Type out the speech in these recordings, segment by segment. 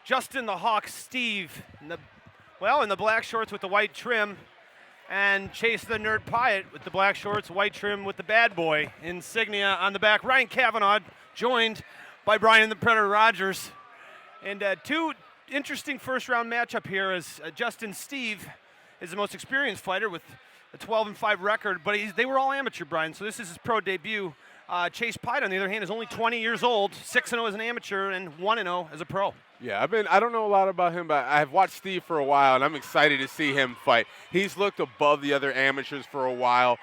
Justin the Hawk Steave in the black shorts with the white trim, and Chase the Nerd Piatt with the black shorts, white trim with the bad boy insignia on the back. Ryan Cavanaugh joined by Brian the Predator Rogers. And two interesting first-round matchup here as Justin Steave is the most experienced fighter with a 12-5 record, but they were all amateur, Brian, so this is his pro debut. Chase Piatt, on the other hand, is only 20 years old, 6-0 as an amateur and 1-0 as a pro. Yeah, I don't know a lot about him, but I've watched Steve for a while, and I'm excited to see him fight. He's looked above the other amateurs for a while,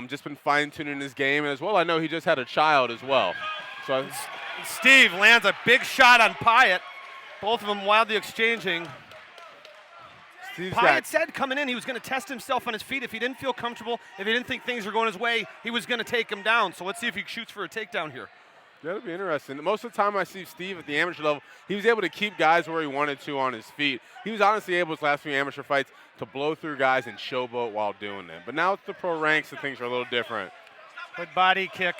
just been fine-tuning his game, and as well, I know he just had a child as well. So Steve lands a big shot on Piatt, both of them wildly exchanging. Piatt said coming in he was going to test himself on his feet. If he didn't feel comfortable, if he didn't think things were going his way, he was going to take him down. So let's see if he shoots for a takedown here. That'll be interesting. Most of the time I see Steve at the amateur level, he was able to keep guys where he wanted to on his feet. He was honestly able, his last few amateur fights, to blow through guys and showboat while doing it. But now it's the pro ranks and things are a little different. Good body kick.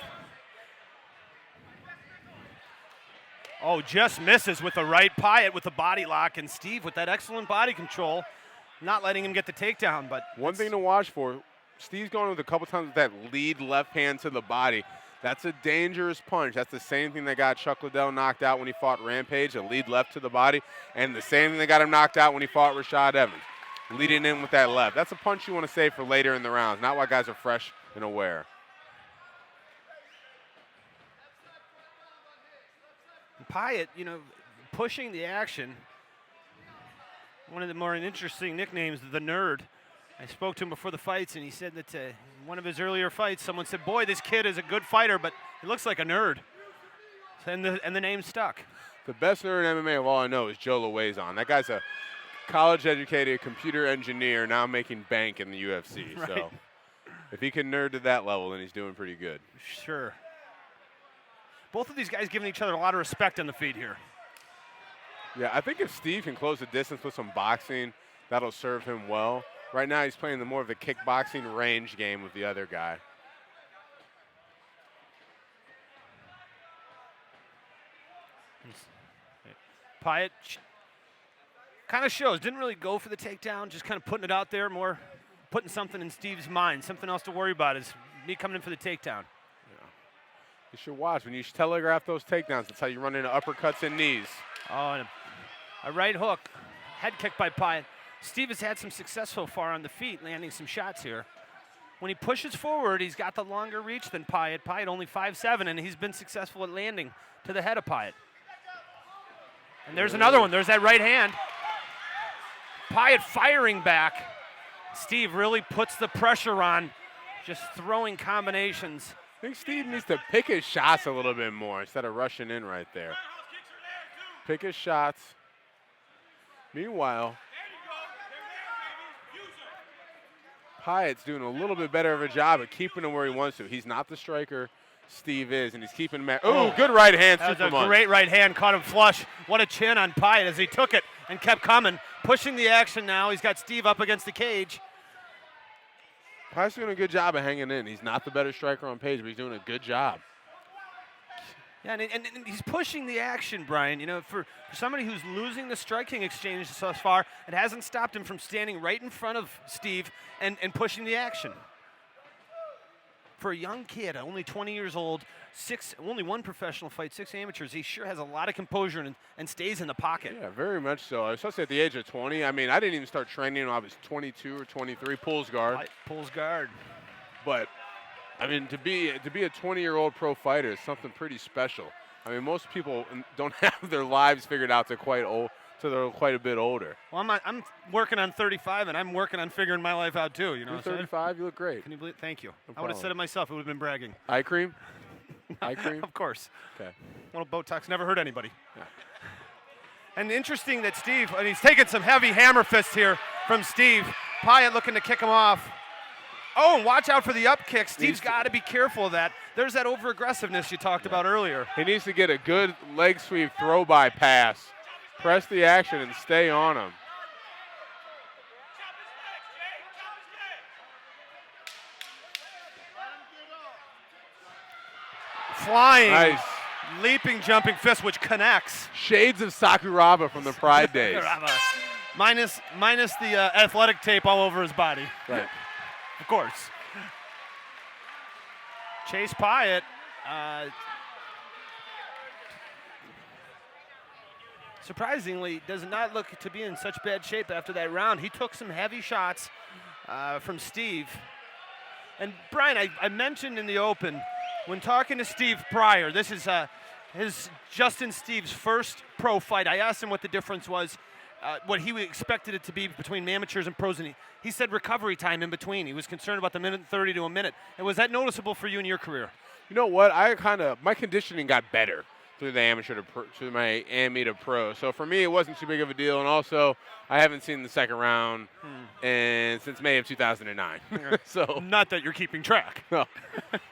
Oh, just misses with the right. Piatt with the body lock, and Steve with that excellent body control, not letting him get the takedown. But one thing to watch for, Steve's going with a couple times with that lead left hand to the body. That's a dangerous punch. That's the same thing that got Chuck Liddell knocked out when he fought Rampage, a lead left to the body, and the same thing that got him knocked out when he fought Rashad Evans, leading in with that left. That's a punch you want to save for later in the rounds, not while guys are fresh and aware. Piatt, pushing the action. One of the more interesting nicknames, the Nerd. I spoke to him before the fights, and he said that one of his earlier fights, someone said, boy, this kid is a good fighter, but he looks like a nerd. And the name stuck. The best nerd in MMA of all I know is Joe Luazon. That guy's a college-educated computer engineer now making bank in the UFC. Right. So if he can nerd to that level, then he's doing pretty good. Sure. Both of these guys giving each other a lot of respect on the feet here. Yeah, I think if Steve can close the distance with some boxing, that'll serve him well. Right now he's playing more of the kickboxing range game with the other guy. Piatt kind of shows, didn't really go for the takedown, just kind of putting it out there, more putting something in Steve's mind. Something else to worry about is me coming in for the takedown. You should watch. When you telegraph those takedowns, that's how you run into uppercuts and knees. Oh, and a right hook. Head kick by Piatt. Steve has had some success so far on the feet, landing some shots here. When he pushes forward, he's got the longer reach than Piatt. Piatt only 5'7", and he's been successful at landing to the head of Piatt. And there's another one. There's that right hand. Piatt firing back. Steve really puts the pressure on, just throwing combinations. I think Steve needs to pick his shots a little bit more instead of rushing in right there. Pick his shots. Meanwhile, Piatt's doing a little bit better of a job at keeping him where he wants to. He's not the striker Steve is, and he's keeping him at, good right hand. That was a great right hand, caught him flush. What a chin on Piatt as he took it and kept coming. Pushing the action now. He's got Steve up against the cage. Piatt's doing a good job of hanging in. He's not the better striker on page, but he's doing a good job. Yeah, and he's pushing the action, Brian. For somebody who's losing the striking exchange thus far, it hasn't stopped him from standing right in front of Steve and pushing the action. For a young kid, only 20 years old, only one professional fight, 6 amateurs, he sure has a lot of composure and stays in the pocket. Yeah, very much so. Especially at the age of 20. I mean, I didn't even start training when I was 22 or 23, pulls guard. Pulls guard. But I mean, to be a 20-year-old pro fighter is something pretty special. I mean, most people don't have their lives figured out to they're quite a bit older. Well, I'm working on 35, and I'm working on figuring my life out too. You're 35. You look great. Can you believe? Thank you. No I would have said it myself. It would have been bragging. Eye cream. Eye cream. Of course. Okay. A little Botox never hurt anybody. Yeah. And interesting that Steve, and he's taking some heavy hammer fists here from Steve. Piatt looking to kick him off. Oh, and watch out for the up kick. Steve's got to be careful of that. There's that over-aggressiveness you talked about earlier. He needs to get a good leg sweep throw-by pass. Press the action and stay on him. Flying. Nice. Leaping, jumping fist, which connects. Shades of Sakuraba from the Pride days. Minus the athletic tape all over his body. Right. Of course. Chase Piatt. Surprisingly, does not look to be in such bad shape after that round. He took some heavy shots from Steave. And Brian, I mentioned in the open, when talking to Steave prior, this is his Justin Steave's first pro fight. I asked him what the difference was, what he expected it to be between amateurs and pros, and he said recovery time in between. He was concerned about the minute 30 to a minute. And was that noticeable for you in your career? You know what? My conditioning got better through the amateur to my AME to pro. So for me, it wasn't too big of a deal. And also, I haven't seen the second round since May of 2009. So not that you're keeping track. No.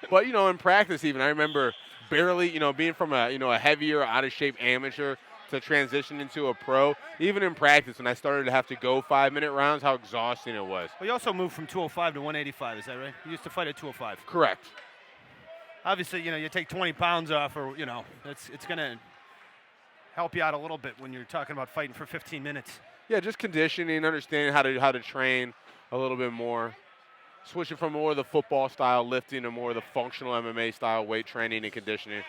But in practice, even I remember barely, being from a heavier, out of shape amateur to transition into a pro. Even in practice, when I started to have to go 5-minute rounds, how exhausting it was. Well, you also moved from 205 to 185. Is that right? You used to fight at 205. Correct. Obviously, you take 20 pounds off, or it's going to help you out a little bit when you're talking about fighting for 15 minutes. Yeah, just conditioning, understanding how to train a little bit more, switching from more of the football style lifting to more of the functional MMA style weight training and conditioning.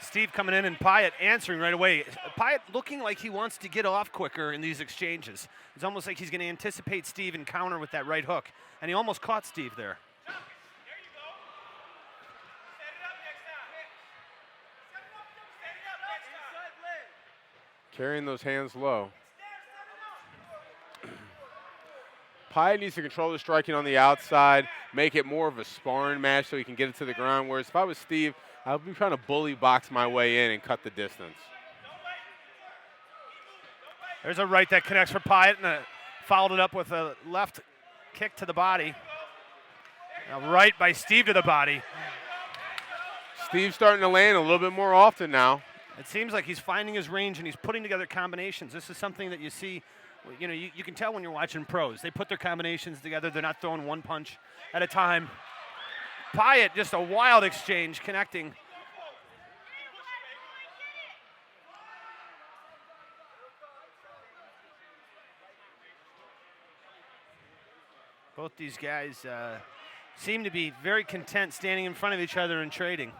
Steave coming in and Piatt answering right away. Piatt looking like he wants to get off quicker in these exchanges. It's almost like he's going to anticipate Steave and counter with that right hook, and he almost caught Steave there. Carrying those hands low. Piatt needs to control the striking on the outside, make it more of a sparring match so he can get it to the ground. Whereas if I was Steave, I'd be trying to bully box my way in and cut the distance. There's a right that connects for Piatt, and followed it up with a left kick to the body. A right by Steave to the body. Steve's starting to land a little bit more often now. It seems like he's finding his range and he's putting together combinations. This is something that you see, you can tell when you're watching pros. They put their combinations together. They're not throwing one punch at a time. Piatt, just a wild exchange, connecting. Both these guys seem to be very content standing in front of each other and trading.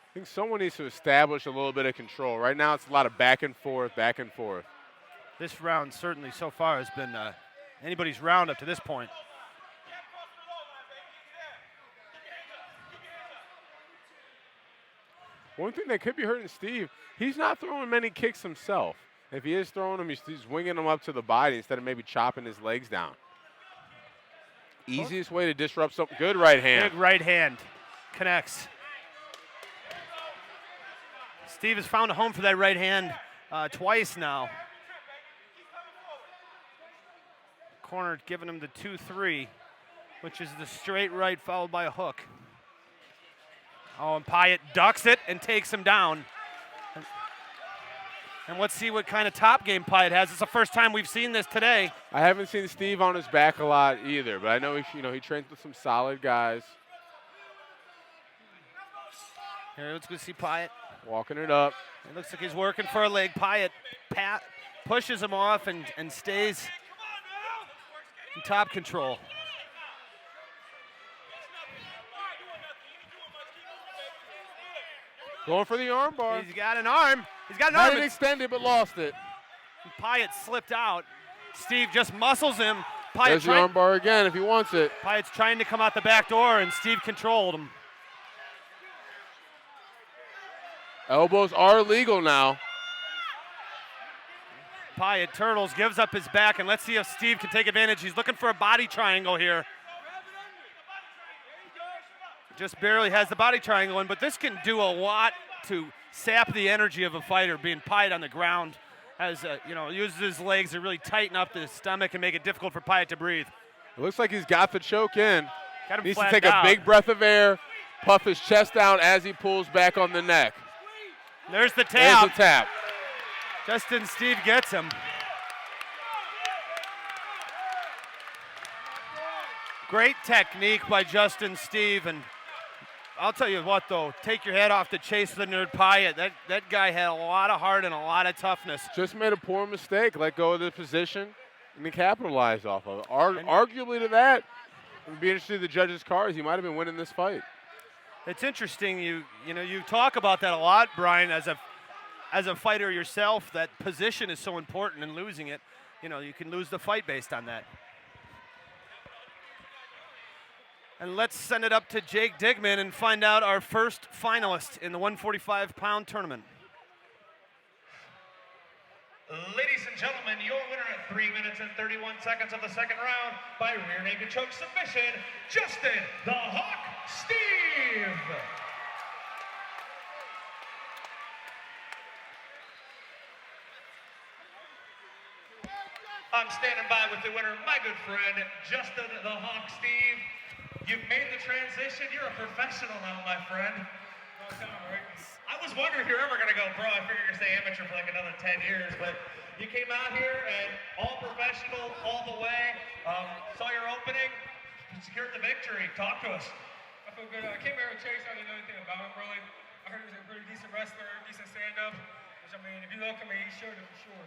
I think someone needs to establish a little bit of control. Right now it's a lot of back and forth, back and forth. This round certainly so far has been anybody's round up to this point. One thing that could be hurting Steave, he's not throwing many kicks himself. If he is throwing them, he's winging them up to the body instead of maybe chopping his legs down. Easiest way to disrupt something. Good right hand. Big right hand connects. Steave has found a home for that right hand twice now. Corner giving him the 2-3, which is the straight right followed by a hook. Oh, and Piatt ducks it and takes him down. And let's see what kind of top game Piatt has. It's the first time we've seen this today. I haven't seen Steave on his back a lot either, but I know he trains with some solid guys. Here, let's go see Piatt. Walking it up. It looks like he's working for a leg. Piatt pushes him off and stays in top control. Going for the arm bar. He's got an arm. Had it extended but lost it. Piatt slipped out. Steave just muscles him. There's the arm bar again if he wants it. Piatt's trying to come out the back door, and Steave controlled him. Elbows are legal now. Piatt turtles, gives up his back, and let's see if Steave can take advantage. He's looking for a body triangle here. Just barely has the body triangle in, but this can do a lot to sap the energy of a fighter. Being Piatt on the ground, as uses his legs to really tighten up the stomach and make it difficult for Piatt to breathe. It looks like he's got the choke in. Got him Needs to flattened take out. a big breath of air, puff his chest out as he pulls back on the neck. There's the tap. There's the tap. Justin Steave gets him. Great technique by Justin Steave, and I'll tell you what, though. Take your head off to Chase the Nerd Piatt. That guy had a lot of heart and a lot of toughness. Just made a poor mistake, let go of the position, and he capitalized off of it. Arguably to that, it would be interesting to the judges' cards. He might have been winning this fight. It's interesting. You talk about that a lot, Brian, as a fighter yourself. That position is so important, and losing it, you can lose the fight based on that. And let's send it up to Jake Digman and find out our first finalist in the 145-pound tournament. Ladies and gentlemen, your winner at 3 minutes and 31 seconds of the second round by rear naked choke submission, Justin the Hawk Steave. I'm standing by with the winner, my good friend, Justin the Hawk Steave. You've made the transition. You're a professional now, my friend. I was wondering if you're ever going to go pro. I figured you're going to stay amateur for like another 10 years, but you came out here and all professional all the way. Saw your opening, secured the victory. Talk to us. I feel good. I came here with Chase. I didn't know anything about him really. I heard he was a pretty decent wrestler, decent stand-up, which I mean, if you look at me, he showed it for sure.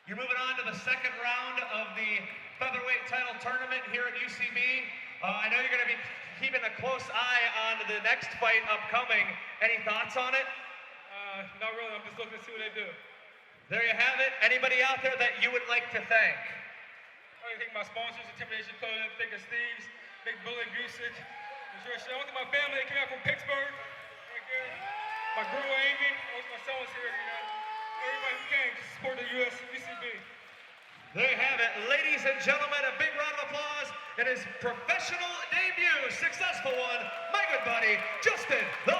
You're moving on to the second round of the featherweight title tournament here at UCB. I know you're going to be keeping a close eye on the next fight upcoming. Any thoughts on it? Not really. I'm just looking to see what they do. There you have it. Anybody out there that you would like to thank? I want to thank my sponsors, Intimidation Clothing, thank of Steve's, Big Bully Goosage. I want to thank my family that came out from Pittsburgh. Right there. My girl Amy. My son was here. Everybody who came to support the UCB. There you have it. Ladies and gentlemen, a big round of applause in his professional debut. Successful one, my good buddy, Justin the